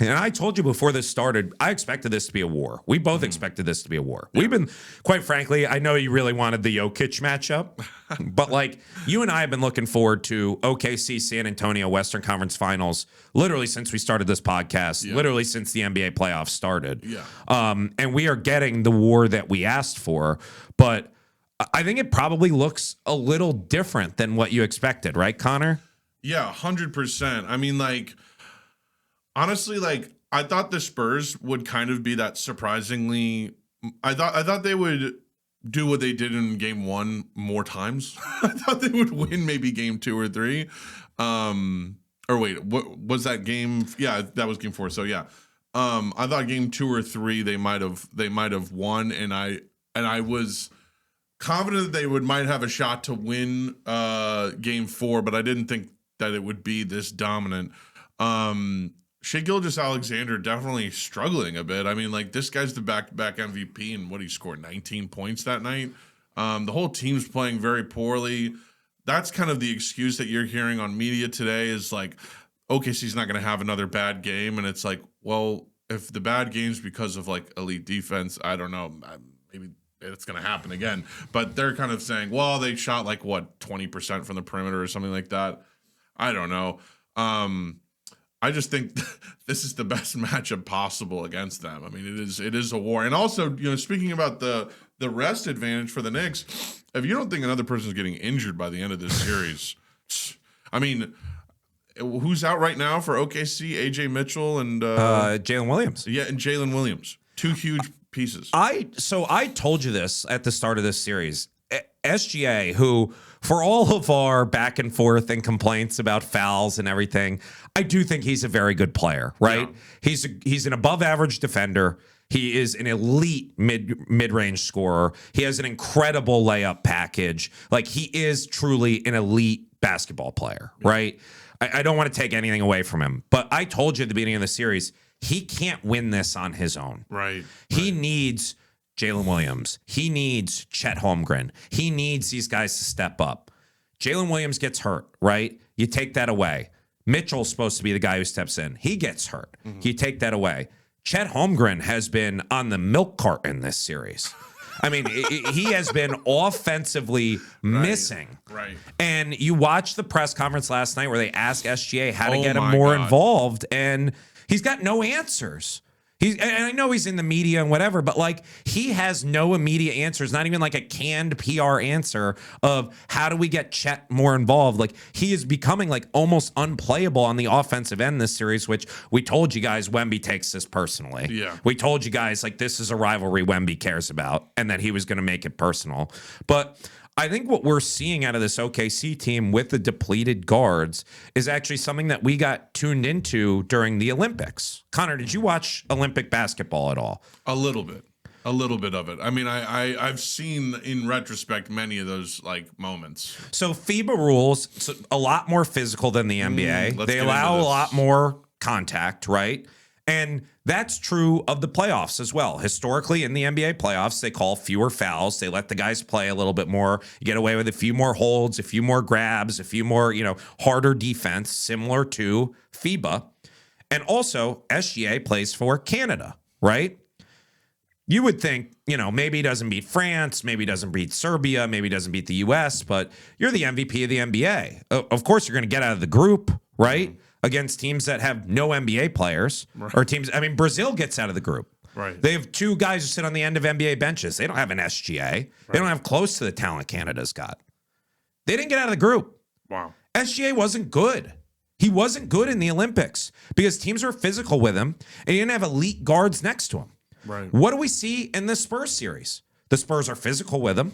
And I told you before this started, I expected this to be a war. We both expected this to be a war. Yeah. We've been, quite frankly, I know you really wanted the Jokic matchup, but like you and I have been looking forward to OKC San Antonio Western Conference Finals literally since we started this podcast, literally since the NBA playoffs started. Yeah. And we are getting the war that we asked for, but I think it probably looks a little different than what you expected, right, Connor? Yeah, 100%. I mean, like, honestly, like, I thought the Spurs would kind of be that surprisingly. I thought they would do what they did in game 1 more times. I thought they would win maybe game 2 or 3. Or wait, what was that game? Yeah, that was game 4. So yeah. I thought game 2 or 3 they might have won, and I was confident that they might have a shot to win game 4, but I didn't think that it would be this dominant. Shai Gilgeous-Alexander definitely struggling a bit. I mean, like, this guy's the back-to-back MVP, and he scored 19 points that night. The whole team's playing very poorly. That's kind of the excuse that you're hearing on media today is like, OKC's not going to have another bad game. And it's like, well, if the bad game's because of like elite defense, I don't know, maybe it's going to happen again. But they're kind of saying, well, they shot like, 20% from the perimeter or something like that. I don't know. I just think this is the best matchup possible against them. I mean, it is a war. And also, you know, speaking about the rest advantage for the Knicks, if you don't think another person is getting injured by the end of this series, I mean, who's out right now for OKC? AJ Mitchell and Jalen Williams. Yeah, and Jalen Williams. Two huge pieces. I told you this at the start of this series. SGA, who for all of our back and forth and complaints about fouls and everything, I do think he's a very good player, right? Yeah. He's an above average defender. He is an elite mid-range scorer. He has an incredible layup package. Like, he is truly an elite basketball player, right? I don't want to take anything away from him, but I told you at the beginning of the series, he can't win this on his own. Right. He needs Jalen Williams. He needs Chet Holmgren. He needs these guys to step up. Jalen Williams gets hurt, right? You take that away. Mitchell's supposed to be the guy who steps in. He gets hurt. You take that away. Chet Holmgren has been on the milk cart in this series. I mean, he has been offensively missing. Right. And you watched the press conference last night where they asked SGA how to get him more involved, and he's got no answers. And I know he's in the media and whatever, but like, he has no immediate answers, not even like a canned PR answer of how do we get Chet more involved. Like, he is becoming like almost unplayable on the offensive end this series, which we told you guys Wemby takes this personally. Yeah. We told you guys like this is a rivalry Wemby cares about and that he was going to make it personal. But I think what we're seeing out of this OKC team with the depleted guards is actually something that we got tuned into during the Olympics. Connor, did you watch Olympic basketball at all? A little bit of it. I mean, I've seen in retrospect many of those like moments. So FIBA rules a lot more physical than the NBA. They allow a lot more contact, right? And that's true of the playoffs as well. Historically, in the NBA playoffs, they call fewer fouls. They let the guys play a little bit more. You get away with a few more holds, a few more grabs, a few more, harder defense, similar to FIBA. And also, SGA plays for Canada, right? You would think, maybe he doesn't beat France, maybe he doesn't beat Serbia, maybe he doesn't beat the US, but you're the MVP of the NBA. Of course, you're going to get out of the group, right? Against teams that have no NBA players or teams. I mean, Brazil gets out of the group. Right. They have two guys who sit on the end of NBA benches. They don't have an SGA. They don't have close to the talent Canada's got. They didn't get out of the group. Wow. SGA wasn't good. He wasn't good in the Olympics because teams were physical with him and he didn't have elite guards next to him. Right. What do we see in the Spurs series? The Spurs are physical with him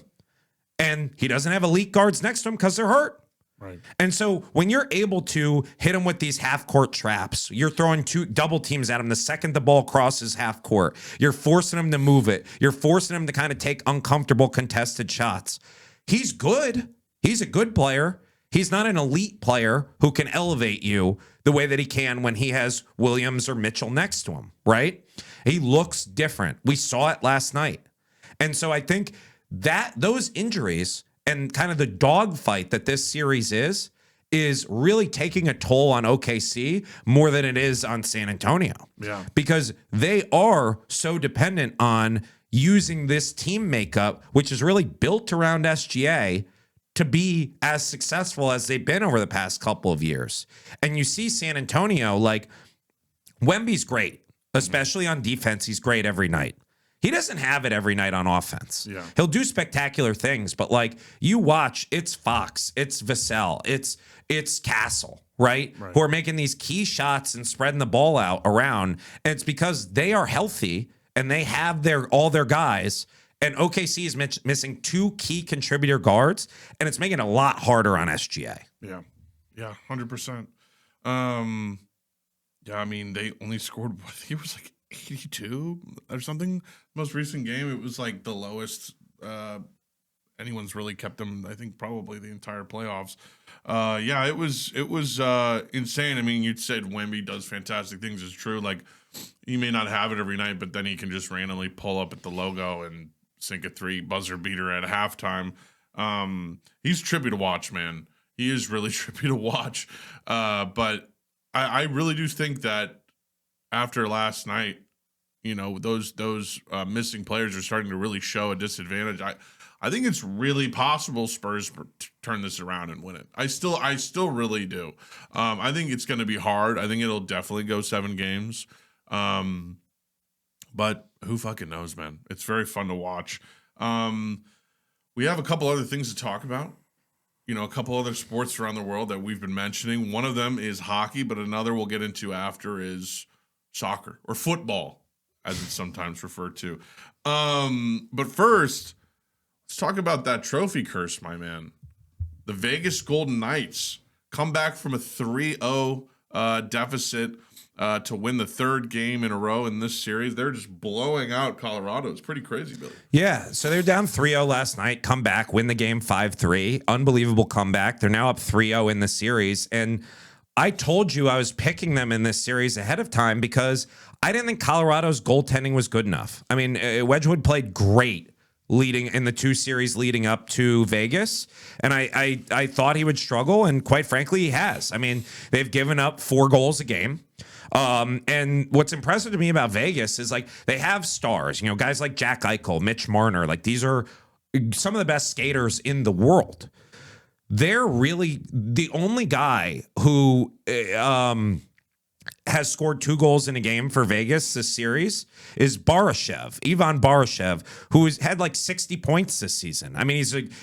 and he doesn't have elite guards next to him because they're hurt. Right. And so when you're able to hit him with these half-court traps, you're throwing two double teams at him the second the ball crosses half court. You're forcing him to move it. You're forcing him to kind of take uncomfortable contested shots. He's good. He's a good player. He's not an elite player who can elevate you the way that he can when he has Williams or Mitchell next to him, right? He looks different. We saw it last night. And so I think that those injuries and kind of the dogfight that this series is really taking a toll on OKC more than it is on San Antonio. Yeah. Because they are so dependent on using this team makeup, which is really built around SGA, to be as successful as they've been over the past couple of years. And you see San Antonio, like, Wemby's great, especially on defense. He's great every night. He doesn't have it every night on offense. Yeah. He'll do spectacular things, but like, you watch, it's Fox, it's Vassell, it's Castle, right? Who are making these key shots and spreading the ball out around. And it's because they are healthy and they have all their guys. And OKC is missing two key contributor guards, and it's making it a lot harder on SGA. Yeah. Yeah, 100%. Yeah, I mean, they only scored, I think it was like 82 or something. Most recent game, it was like the lowest anyone's really kept them, I think, probably the entire playoffs. Yeah, it was insane. I mean, you said Wemby does fantastic things. It's true. Like, he may not have it every night, but then he can just randomly pull up at the logo and sink a three buzzer beater at halftime. He's trippy to watch, man. He is really trippy to watch. But I really do think that after last night, those missing players are starting to really show a disadvantage. I think it's really possible Spurs turn this around and win it. I still really do. I think it's going to be hard. I think it'll definitely go 7 games. But who fucking knows, man? It's very fun to watch. We have a couple other things to talk about. a couple other sports around the world that we've been mentioning. One of them is hockey, but another we'll get into after is soccer or football, as it's sometimes referred to. But first, let's talk about that trophy curse, my man. The Vegas Golden Knights come back from a 3-0 deficit to win the third game in a row in this series. They're just blowing out Colorado. It's pretty crazy, Billy. Yeah, so they're down 3-0 last night, come back, win the game 5-3. Unbelievable comeback. They're now up 3-0 in the series. And I told you I was picking them in this series ahead of time because I didn't think Colorado's goaltending was good enough. I mean, Wedgwood played great leading in the two series leading up to Vegas. And I thought he would struggle. And quite frankly, he has. I mean, they've given up 4 goals a game. And what's impressive to me about Vegas is like they have stars, guys like Jack Eichel, Mitch Marner, like these are some of the best skaters in the world. They're really the only guy who has scored 2 goals in a game for Vegas this series is Barashev, Ivan Barashev, who has had like 60 points this season. I mean,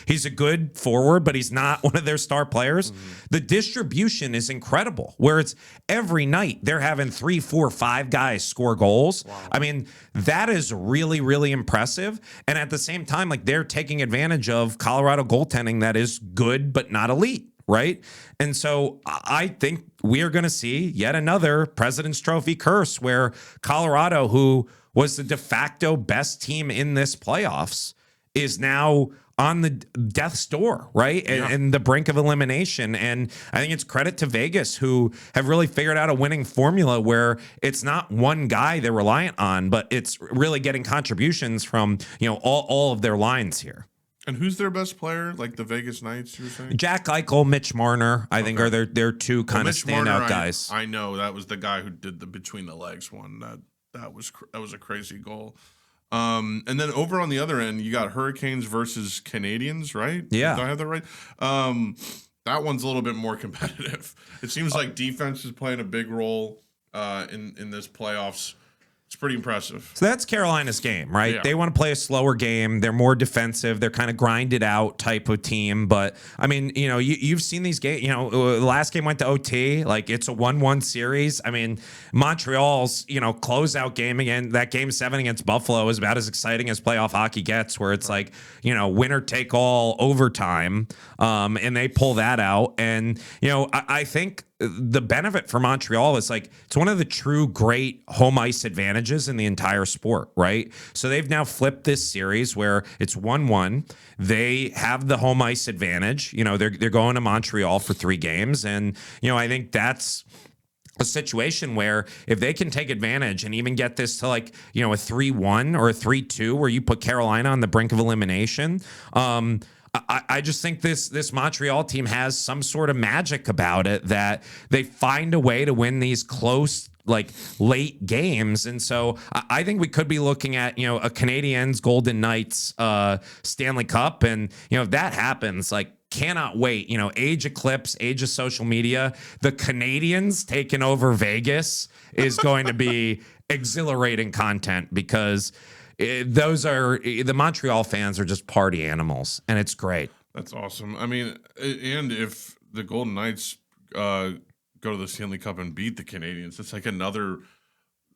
he's a good forward, but he's not one of their star players. The distribution is incredible, where it's every night they're having 3, 4, 5 guys score goals. Wow. I mean, that is really, really impressive. And at the same time, like they're taking advantage of Colorado goaltending that is good, but not elite. Right. And so I think we are going to see yet another President's Trophy curse where Colorado, who was the de facto best team in this playoffs, is now on the death's door, right? And the brink of elimination. And I think it's credit to Vegas, who have really figured out a winning formula where it's not one guy they're reliant on, but it's really getting contributions from, all of their lines here. And who's their best player? Like the Vegas Knights, you were saying? Jack Eichel, Mitch Marner, I think are their two kind of standout guys. I know that was the guy who did the between the legs one. That was a crazy goal. And then over on the other end, you got Hurricanes versus Canadians, right? Yeah, do I have that right? That one's a little bit more competitive. It seems like defense is playing a big role in this playoffs. It's pretty impressive. So that's Carolina's game, right? Yeah. They want to play a slower game. They're more defensive. They're kind of grinded out type of team. But I mean, you've seen these games. The last game went to OT. Like it's a 1-1 series. I mean, Montreal's closeout game again. That game 7 against Buffalo is about as exciting as playoff hockey gets, where it's like winner take all overtime, and they pull that out. And I think the benefit for Montreal is like it's one of the true great home ice advantages in the entire sport, right? So they've now flipped this series where it's 1-1. They have the home ice advantage. They're going to Montreal for 3 games, and I think that's a situation where if they can take advantage and even get this to like a 3-1 or a 3-2 where you put Carolina on the brink of elimination, I just think this Montreal team has some sort of magic about it that they find a way to win these close, like late games. And so I think we could be looking at, a Canadiens Golden Knights Stanley Cup. And, if that happens, like cannot wait, age eclipse, age of social media, the Canadians taking over Vegas is going to be exhilarating content because those are the Montreal fans are just party animals, and it's great. That's awesome. I mean, and if the Golden Knights go to the Stanley Cup and beat the Canadians, it's like another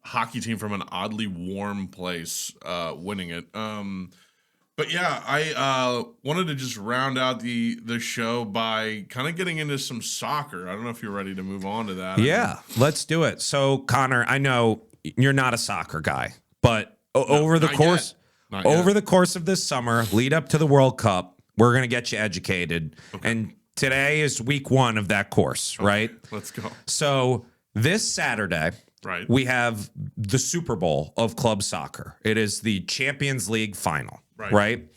hockey team from an oddly warm place winning it. But yeah, I wanted to just round out the show by kind of getting into some soccer. I don't know if you're ready to move on to that. Yeah, let's do it. So, Connor, I know you're not a soccer guy, but over the course of this summer, lead up to the World Cup, we're going to get you educated. Okay. And today is week 1 of that course, right? Let's go. So this Saturday, we have the Super Bowl of club soccer. It is the Champions League final, right?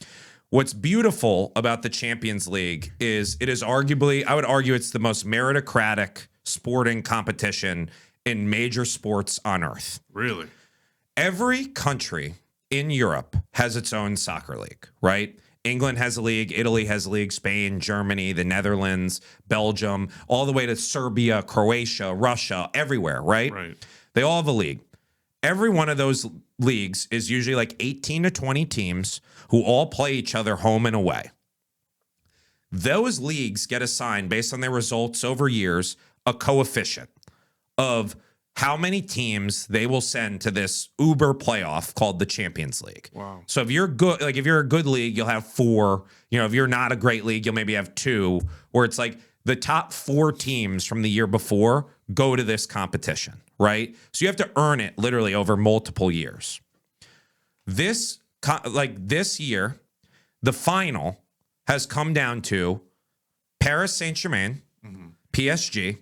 What's beautiful about the Champions League is it is arguably, I would argue it's the most meritocratic sporting competition in major sports on earth. Really? Every country in Europe has its own soccer league, right? England has a league, Italy has a league, Spain, Germany, the Netherlands, Belgium, all the way to Serbia, Croatia, Russia, everywhere, right? They all have a league. Every one of those leagues is usually like 18 to 20 teams who all play each other home and away. those leagues get assigned based on their results over years a coefficient of how many teams they will send to this uber playoff called the Champions League. Wow. So if you're good, like if you're a good league, you'll have 4. You know, if you're not a great league, you'll maybe have 2, where it's like the top 4 teams from the year before go to this competition, right? So you have to earn it literally over multiple years. This year, the final has come down to Paris Saint-Germain, PSG,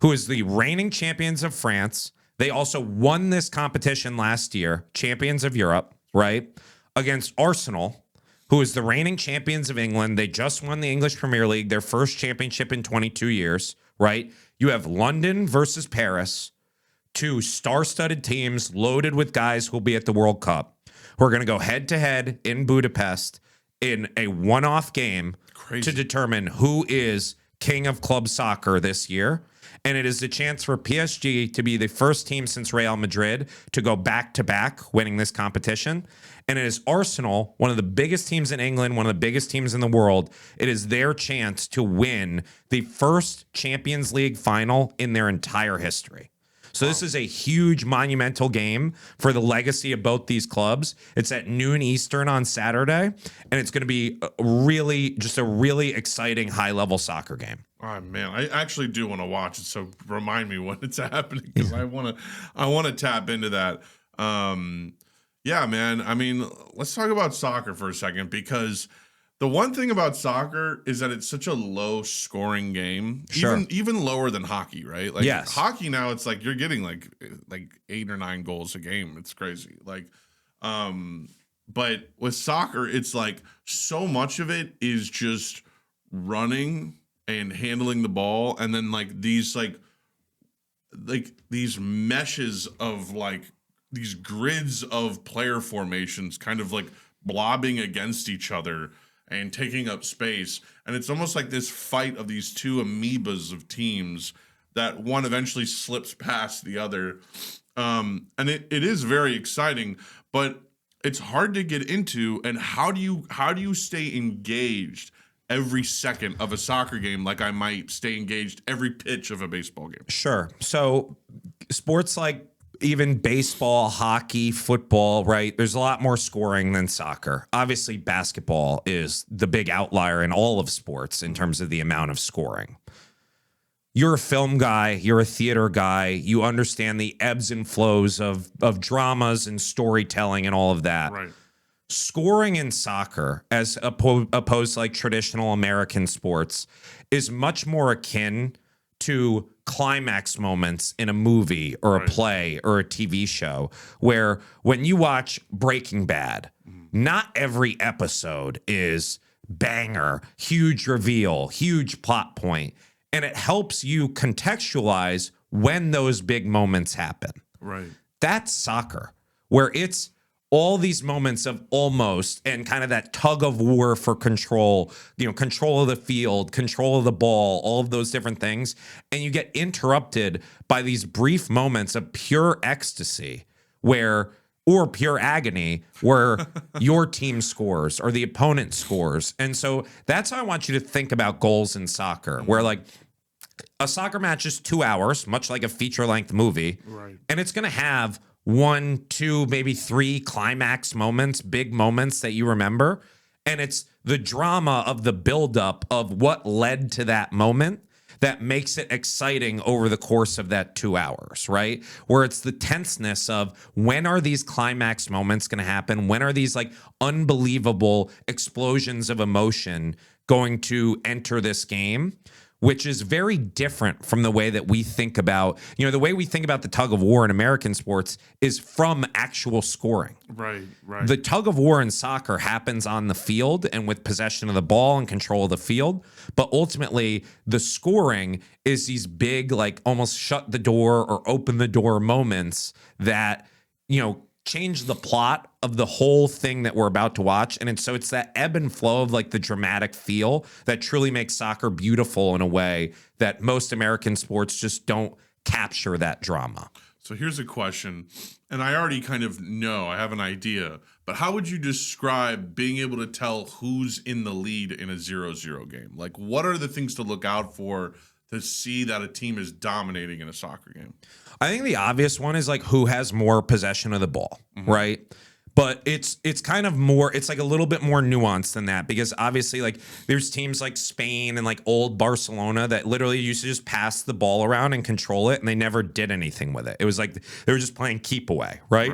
who is the reigning champions of France. They also won this competition last year, champions of Europe, right? Against Arsenal, who is the reigning champions of England. They just won the English Premier League, their first championship in 22 years, right? You have London versus Paris, 2 star-studded teams loaded with guys who will be at the World Cup, who are going to go head-to-head in Budapest in a one-off game to determine who is king of club soccer this year. And it is the chance for PSG to be the first team since Real Madrid to go back-to-back winning this competition. And it is Arsenal, one of the biggest teams in England, one of the biggest teams in the world. It is their chance to win the first Champions League final in their entire history. So this is a huge monumental game for the legacy of both these clubs. It's at noon Eastern on Saturday, and it's going to be a really exciting high-level soccer game. Oh man, I actually do want to watch it. So remind me when it's happening, because I want to tap into that. Yeah, man. I mean, let's talk about soccer for a second, because the one thing about soccer is that it's such a low scoring game, even lower than hockey, right? Like hockey now, it's like you're getting like 8 or 9 goals a game. It's crazy. Like, but with soccer, it's like so much of it is just running and handling the ball, and then like these these meshes of like these grids of player formations kind of like blobbing against each other and taking up space. And it's almost like this fight of these 2 amoebas of teams that one eventually slips past the other. And it is very exciting, but it's hard to get into. And how do you stay engaged every second of a soccer game like I might stay engaged every pitch of a baseball game? Sure. So sports like even baseball, hockey, football, right? There's a lot more scoring than soccer. Obviously, basketball is the big outlier in all of sports in terms of the amount of scoring. You're a film guy, you're a theater guy, you understand the ebbs and flows of dramas and storytelling and all of that. Right. Scoring in soccer, as opposed to like traditional American sports, is much more akin to climax moments in a movie or a play or a TV show, where when you watch Breaking Bad, not every episode is banger, huge reveal, huge plot point, and it helps you contextualize when those big moments happen. Right. That's soccer, where it's all these moments of almost and kind of that tug of war for control, control of the field, control of the ball, all of those different things. And you get interrupted by these brief moments of pure ecstasy or pure agony where your team scores or the opponent scores. And so that's how I want you to think about goals in soccer, where like a soccer match is 2 hours, much like a feature-length movie. Right. And it's going to have 1, 2, maybe 3 climax moments, big moments that you remember. And it's the drama of the buildup of what led to that moment that makes it exciting over the course of that 2 hours, right? Where it's the tenseness of when are these climax moments going to happen? When are these like unbelievable explosions of emotion going to enter this game? Which is very different from the way that we think about, the way we think about the tug of war in American sports is from actual scoring. Right. The tug of war in soccer happens on the field and with possession of the ball and control of the field. But ultimately, the scoring is these big, like almost shut the door or open the door moments that, change the plot of the whole thing that we're about to watch. And so it's that ebb and flow of like the dramatic feel that truly makes soccer beautiful in a way that most American sports just don't capture that drama. So here's a question, and I already kind of know, I have an idea, but how would you describe being able to tell who's in the lead in a 0-0 game? Like, what are the things to look out for to see that a team is dominating in a soccer game? I think the obvious one is like who has more possession of the ball, right? But it's kind of more, it's like a little bit more nuanced than that, because obviously like there's teams like Spain and like old Barcelona that literally used to just pass the ball around and control it, and they never did anything with it. It was like they were just playing keep away, right?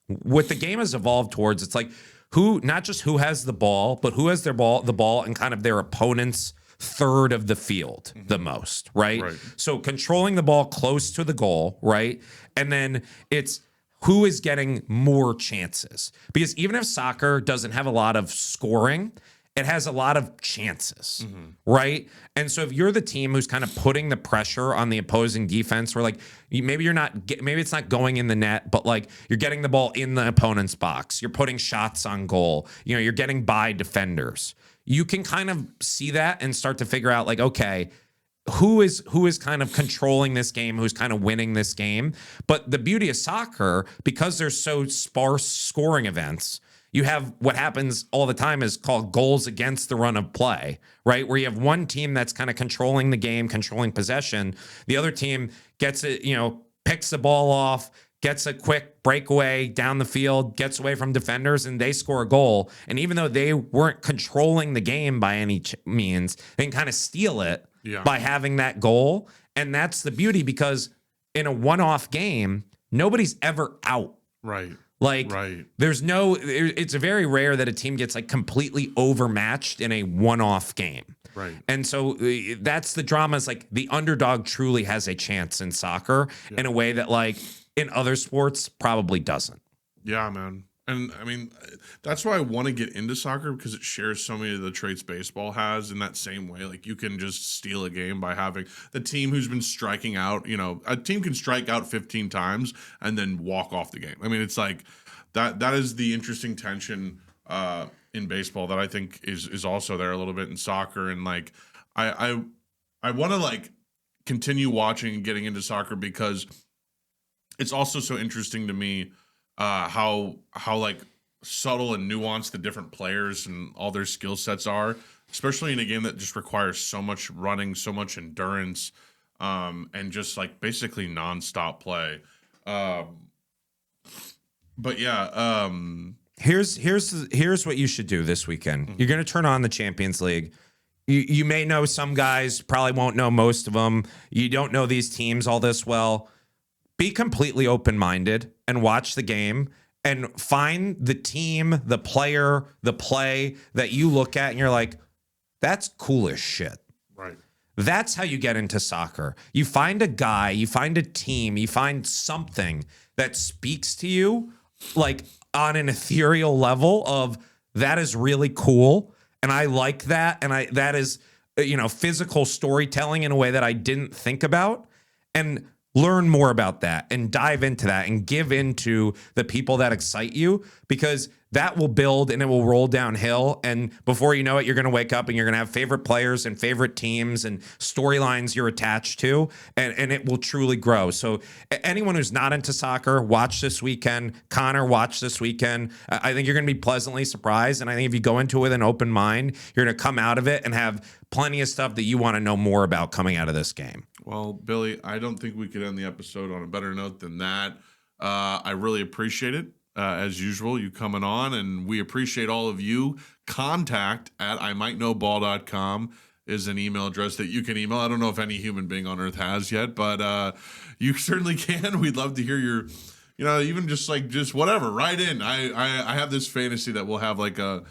What the game has evolved towards, it's like who, not just who has the ball, but who has the ball and kind of their opponent's third of the field the most, right? So controlling the ball close to the goal, right? And then it's who is getting more chances. Because even if soccer doesn't have a lot of scoring, it has a lot of chances, right? And so if you're the team who's kind of putting the pressure on the opposing defense, where like maybe it's not going in the net, but like you're getting the ball in the opponent's box, you're putting shots on goal, you know, you're getting by defenders. You can kind of see that and start to figure out like, okay, who is kind of controlling this game, who's kind of winning this game. But the beauty of soccer, because there's so sparse scoring events, you have what happens all the time is called goals against the run of play, right? Where you have one team that's kind of controlling the game, controlling possession. The other team gets it, you know, picks the ball off, gets a quick breakaway down the field, gets away from defenders, and they score a goal. And even though they weren't controlling the game by any means, they can kind of steal it by having that goal. And that's the beauty, because in a one-off game, nobody's ever out. There's no, it's very rare that a team gets like completely overmatched in a one-off game. And so that's the drama, is like the underdog truly has a chance in soccer in a way that like in other sports probably doesn't. Yeah, man. And I mean, that's why I want to get into soccer, because it shares so many of the traits baseball has in that same way. Like you can just steal a game by having the team who's been striking out. You know, a team can strike out 15 times and then walk off the game. I mean, it's like that is the interesting tension in baseball that I think is also there a little bit in soccer. And like, I want to like continue watching and getting into soccer, because it's also so interesting to me how like subtle and nuanced the different players and all their skill sets are, especially in a game that just requires so much running, so much endurance, and just like basically nonstop play. But yeah, here's what you should do this weekend. You're going to turn on the Champions League. You may know some guys, probably won't know most of them. You don't know these teams all this well. Be completely open-minded and watch the game and find the team, the player, the play that you look at and you're like, that's cool as shit. That's how you get into soccer. You find a guy, you find a team, you find something that speaks to you like on an ethereal level of that is really cool. And I like that. And that is, you know, physical storytelling in a way that I didn't think about. And learn more about that and dive into that and give into the people that excite you, because that will build and it will roll downhill. And before you know it, you're going to wake up and you're going to have favorite players and favorite teams and storylines you're attached to, and it will truly grow. So anyone who's not into soccer, watch this weekend. Connor, watch this weekend. I think you're going to be pleasantly surprised. And I think if you go into it with an open mind, you're going to come out of it and have plenty of stuff that you want to know more about coming out of this game. Well, Billy, I don't think we could end the episode on a better note than that. I really appreciate it. As usual, you coming on, and we appreciate all of you. contact@imightknowball.com is an email address that you can email. I don't know if any human being on earth has yet, but you certainly can. We'd love to hear your, you know, even just whatever, write in. I have this fantasy that we'll have like a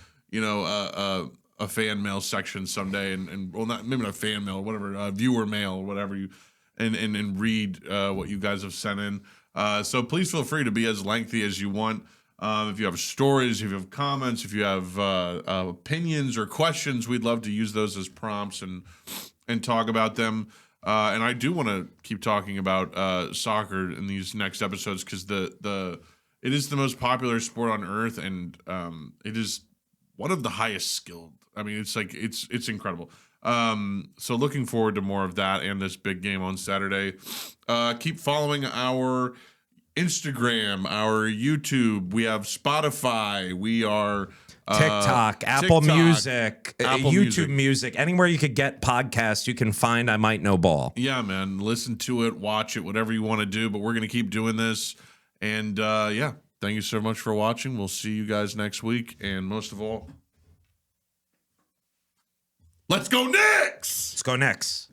fan mail section someday, and well, maybe not fan mail, whatever, viewer mail, or whatever you, and read what you guys have sent in. So please feel free to be as lengthy as you want. If you have stories, if you have comments, if you have opinions or questions, we'd love to use those as prompts and talk about them. And I do want to keep talking about soccer in these next episodes, because it is the most popular sport on earth, and it is one of the highest skilled. I mean, it's incredible. So looking forward to more of that and this big game on Saturday. Keep following our Instagram, our YouTube. We have Spotify. We are TikTok, Apple Music, Apple YouTube Music, anywhere you could get podcasts, you can find I Might Know Ball. Yeah, man. Listen to it, watch it, whatever you want to do. But we're going to keep doing this. And yeah, thank you so much for watching. We'll see you guys next week. And most of all, let's go Knicks! Let's go Knicks.